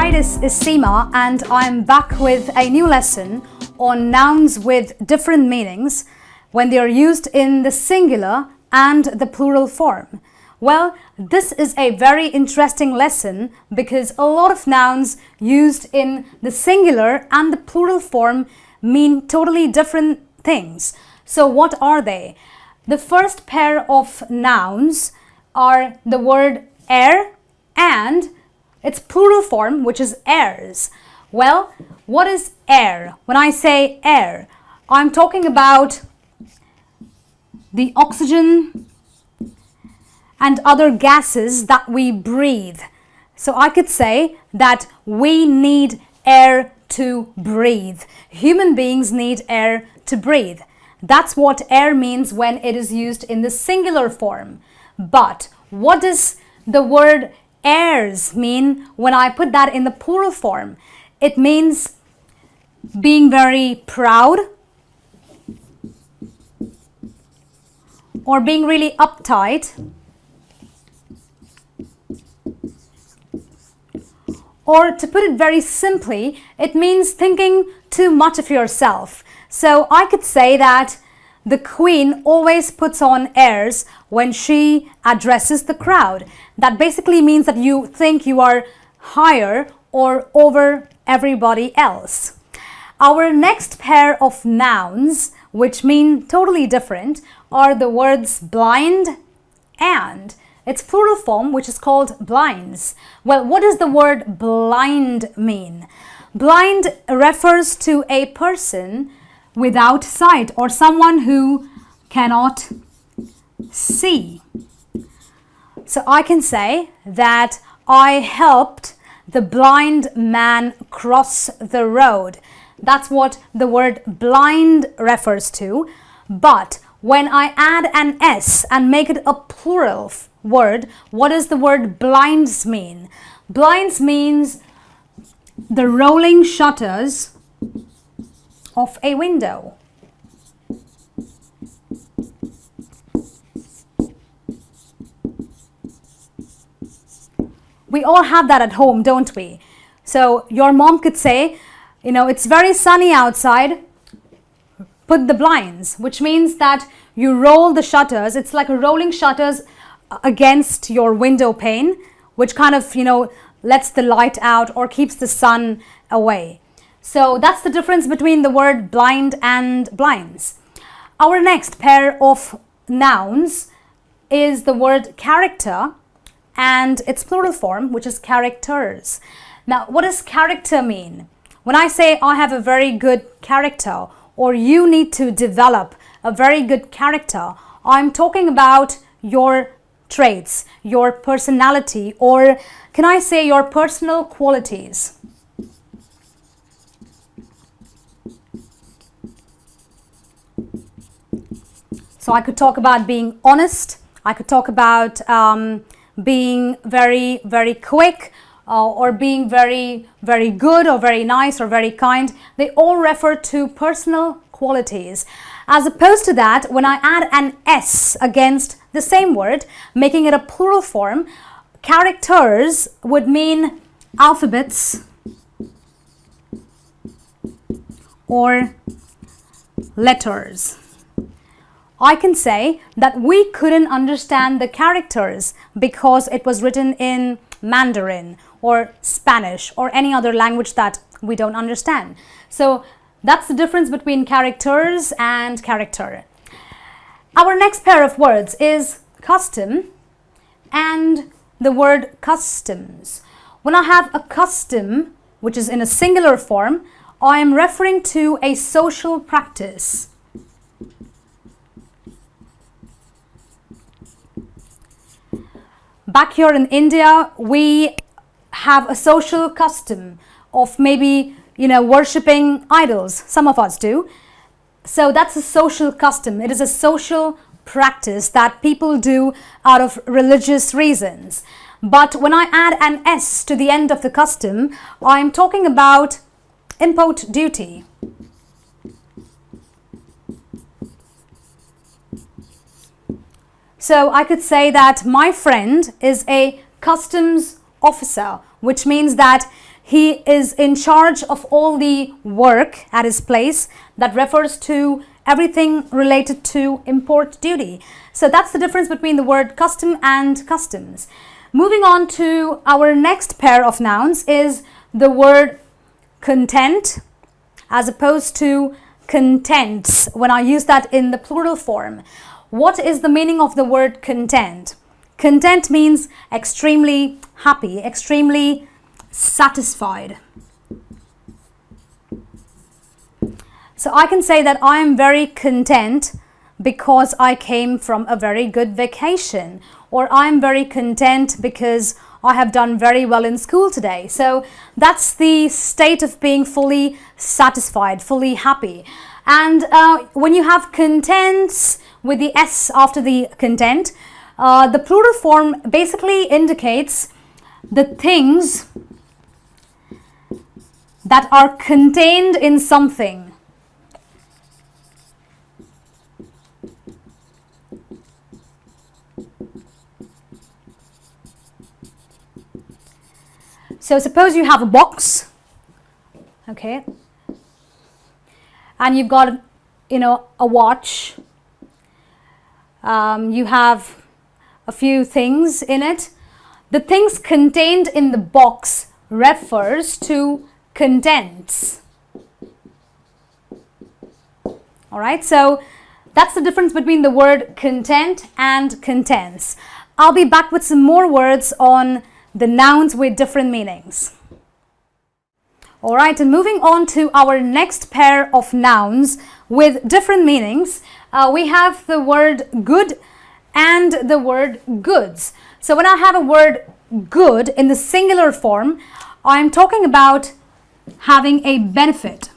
Hi, this is Seema and I'm back with a new lesson on nouns with different meanings when they are used in the singular and the plural form. Well, this is a very interesting lesson because a lot of nouns used in the singular and the plural form mean totally different things. So what are they? The first pair of nouns are the word heir and its plural form, which is heirs. Well, what is air? When I say air, I'm talking about the oxygen and other gases that we breathe. So I could say that we need air to breathe. Human beings need air to breathe. That's what air means when it is used in the singular form. But what does the word heirs mean when I put that in the plural form? It means being very proud or being really uptight or, to put it very simply, it means thinking too much of yourself. So I could say that the queen always puts on airs when she addresses the crowd. That basically means that you think you are higher or over everybody else. Our next pair of nouns, which mean totally different, are the words blind and its plural form, which is called blinds. Well, what does the word blind mean? Blind refers to a person without sight or someone who cannot see. So I can say that I helped the blind man cross the road. That's what the word blind refers to. But when I add an S and make it a plural word, what does the word blinds mean? Blinds means the rolling shutters of a window. We all have that at home, don't we? So your mom could say, you know, it's very sunny outside, put the blinds, which means that you roll the shutters. It's like rolling shutters against your window pane, which kind of, you know, lets the light out or keeps the sun away. So that's the difference between the word blind and blinds. Our next pair of nouns is the word character and its plural form, which is characters. Now, what does character mean? When I say I have a very good character or you need to develop a very good character, I'm talking about your traits, your personality, or can I say your personal qualities? So I could talk about being honest, I could talk about being very, very quick, or being very, very good or very nice or very kind. They all refer to personal qualities. As opposed to that, when I add an S against the same word, making it a plural form, characters would mean alphabets or letters. I can say that we couldn't understand the characters because it was written in Mandarin or Spanish or any other language that we don't understand. So that's the difference between characters and character. Our next pair of words is custom and the word customs. When I have a custom, which is in a singular form, I am referring to a social practice. Back here in India, we have a social custom of maybe, you know, worshipping idols. Some of us do. So that's a social custom. It is a social practice that people do out of religious reasons. But when I add an S to the end of the custom, I'm talking about import duty. So I could say that my friend is a customs officer, which means that he is in charge of all the work at his place. That refers to everything related to import duty. So that's the difference between the word custom and customs. Moving on to our next pair of nouns is the word content as opposed to contents when I use that in the plural form. What is the meaning of the word content? Content means extremely happy, extremely satisfied. So I can say that I am very content because I came from a very good vacation, or I am very content because I have done very well in school today. So that's the state of being fully satisfied, fully happy. And when you have contents with the S after the content, the plural form basically indicates the things that are contained in something. So suppose you have a box, okay, and you've got, a watch. You have a few things in it. The things contained in the box refers to contents. All right, so that's the difference between the word content and contents. I'll be back with some more words on the nouns with different meanings. All right, and moving on to our next pair of nouns with different meanings, we have the word good and the word goods. So when I have a word good in the singular form, I'm talking about having a benefit.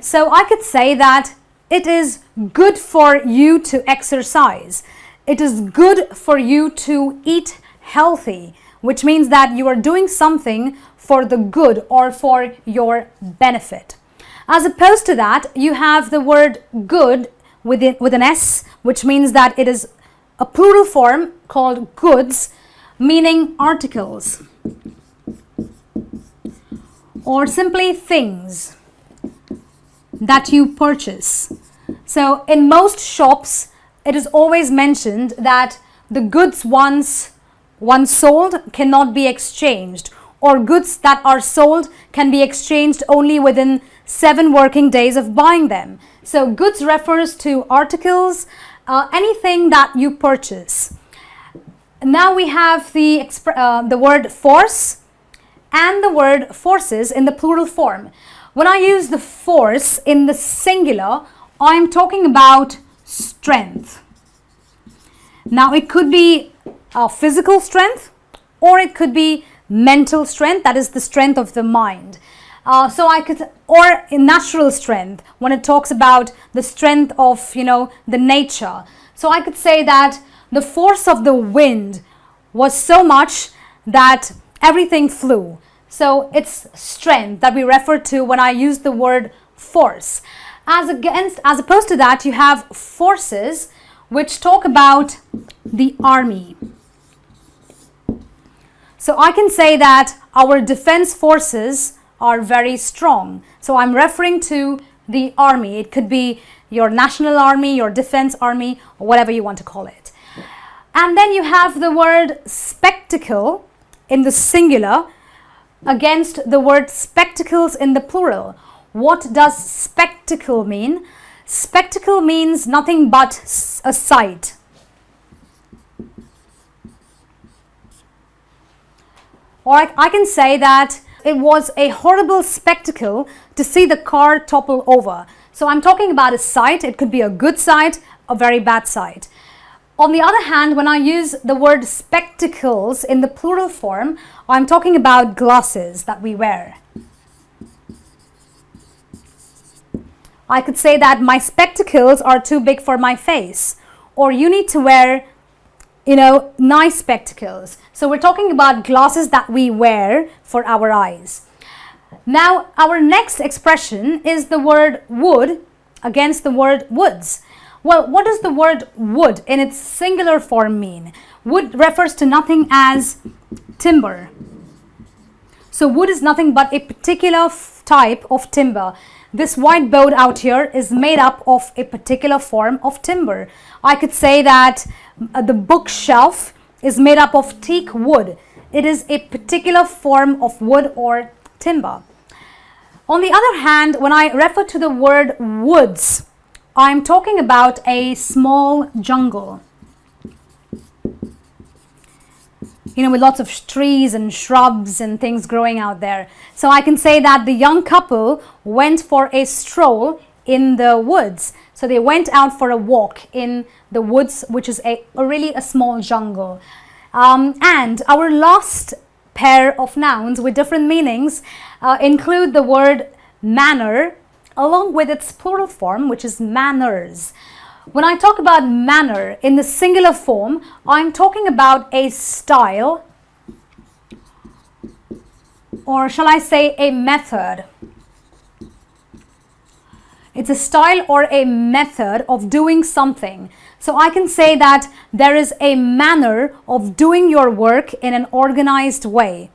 So I could say that it is good for you to exercise. It is good for you to eat healthy, which means that you are doing something for the good or for your benefit. As opposed to that, you have the word good with an S, which means that it is a plural form called goods, meaning articles or simply things that you purchase. So in most shops, it is always mentioned that the goods once sold cannot be exchanged, or goods that are sold can be exchanged only within 7 working days of buying them. So goods refers to articles, anything that you purchase. Now we have the word force and the word forces in the plural form. When I use the force in the singular, I'm talking about strength. Now it could be physical strength, or it could be mental strength, that is the strength of the mind. Or natural strength when it talks about the strength of, the nature. So I could say that the force of the wind was so much that everything flew. So it's strength that we refer to when I use the word force. As opposed to that, you have forces, which talk about the army. So I can say that our defense forces are very strong. So I'm referring to the army. It could be your national army, your defense army, or whatever you want to call it. And then you have the word spectacle in the singular against the word spectacles in the plural. What does spectacle mean? Spectacle means nothing but a sight. Or I can say that it was a horrible spectacle to see the car topple over. So I'm talking about a sight. It could be a good sight, a very bad sight. On the other hand, when I use the word spectacles in the plural form, I'm talking about glasses that we wear. I could say that my spectacles are too big for my face, or you need to wear, nice spectacles. So we're talking about glasses that we wear for our eyes. Now, our next expression is the word would against the word woods. Well, what does the word would in its singular form mean? Would refers to nothing as timber. So wood is nothing but a particular type of timber. This white board out here is made up of a particular form of timber. I could say that the bookshelf is made up of teak wood. It is a particular form of wood or timber. On the other hand, when I refer to the word woods, I'm talking about a small jungle. With lots of trees and shrubs and things growing out there. So I can say that the young couple went for a stroll in the woods. So they went out for a walk in the woods, which is really a small jungle. And our last pair of nouns with different meanings include the word manner along with its plural form, which is manners. When I talk about manner in the singular form, I'm talking about a style, or shall I say a method. It's a style or a method of doing something. So I can say that there is a manner of doing your work in an organized way.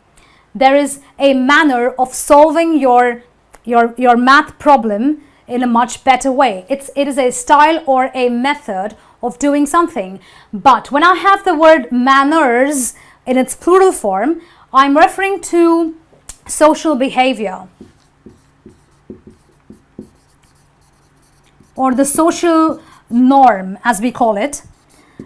There is a manner of solving your math problem in a much better way. It is a style or a method of doing something. But when I have the word manners in its plural form, I'm referring to social behavior or the social norm, as we call it.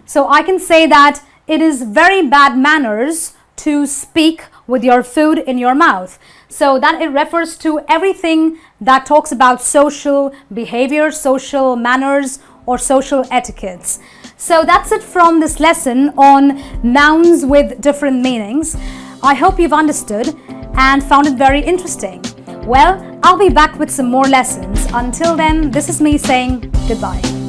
So I can say that it is very bad manners to speak with your food in your mouth. So that it refers to everything that talks about social behavior, social manners, or social etiquettes. So that's it from this lesson on nouns with different meanings. I hope you've understood and found it very interesting. Well, I'll be back with some more lessons. Until then, this is me saying goodbye.